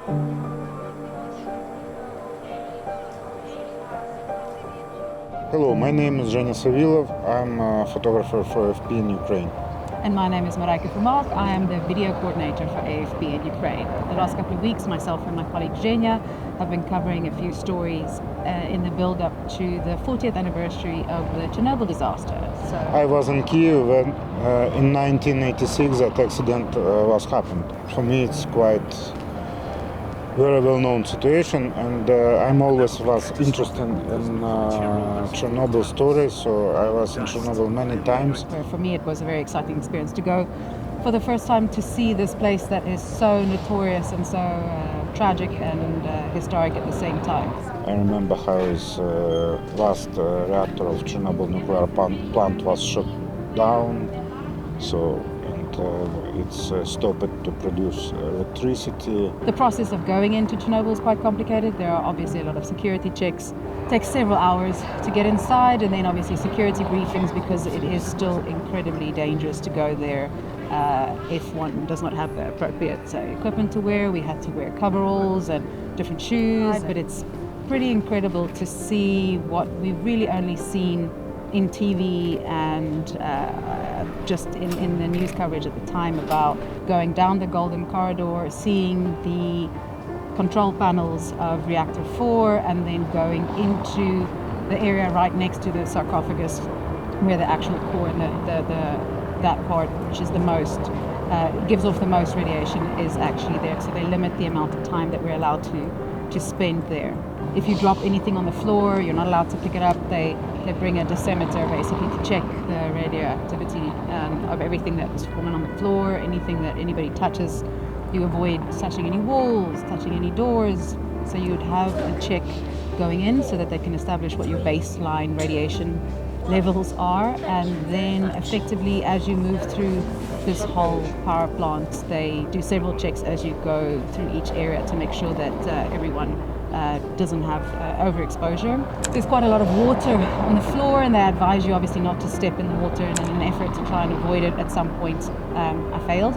Hello, my name is Genya Savilov. I'm a photographer for AFP in Ukraine. And my name is Maryke Vermaak. I am the video coordinator for AFP in Ukraine. The last couple of weeks, myself and my colleague Genya have been covering a few stories in the build-up to the 40th anniversary of the Chernobyl disaster. I was in Kiev when in 1986 that accident was happened. For me it's quite very well-known situation, and I'm always was interested in Chernobyl stories, so I was in Chernobyl many times. For me it was a very exciting experience to go for the first time to see this place that is so notorious and so tragic and historic at the same time. I remember how his last reactor of Chernobyl nuclear plant was shut down, it's stopped to produce electricity. The process of going into Chernobyl is quite complicated. There are obviously a lot of security checks. It takes several hours to get inside, and then obviously security briefings, because it is still incredibly dangerous to go there if one does not have the appropriate equipment to wear. We had to wear coveralls and different shoes, but it's pretty incredible to see what we've really only seen in TV and just in the news coverage at the time about going down the Golden Corridor, seeing the control panels of Reactor 4, and then going into the area right next to the sarcophagus where the actual core and that part, which is the most, gives off the most radiation, is actually there. So they limit the amount of time that we're allowed to spend there. If you drop anything on the floor, you're not allowed to pick it up. They bring a dosimeter basically to check the radioactivity of everything that's fallen on the floor. Anything that anybody touches, you avoid touching any walls, touching any doors. So you'd have a check going in so that they can establish what your baseline radiation levels are, and then effectively as you move through this whole power plant, they do several checks as you go through each area to make sure that everyone doesn't have overexposure. There's quite a lot of water on the floor, and they advise you obviously not to step in the water, and in an effort to try and avoid it, at some point I failed.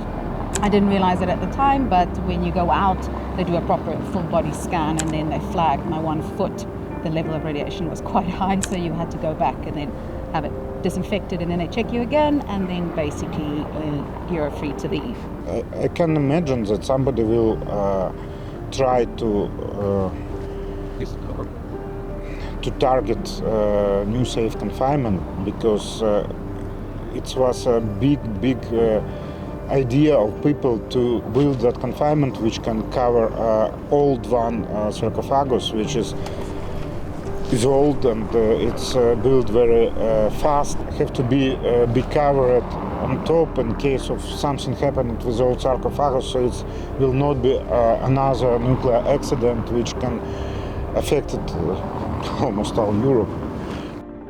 I didn't realize it at the time, but when you go out they do a proper full body scan, and then they flag my 1 foot. The level of radiation was quite high, so you had to go back and then have it disinfected, and then they check you again, and then basically you're free to leave. I can imagine that somebody will try to target new safe confinement, because it was a big idea of people to build that confinement which can cover old one sarcophagus, which is old, and it's built very fast. Have to be covered on top in case of something happening with old sarcophagus, so it will not be another nuclear accident which can affect almost all Europe.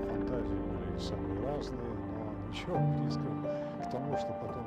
Фантазии были самые разные, но ничего близко к тому, что потом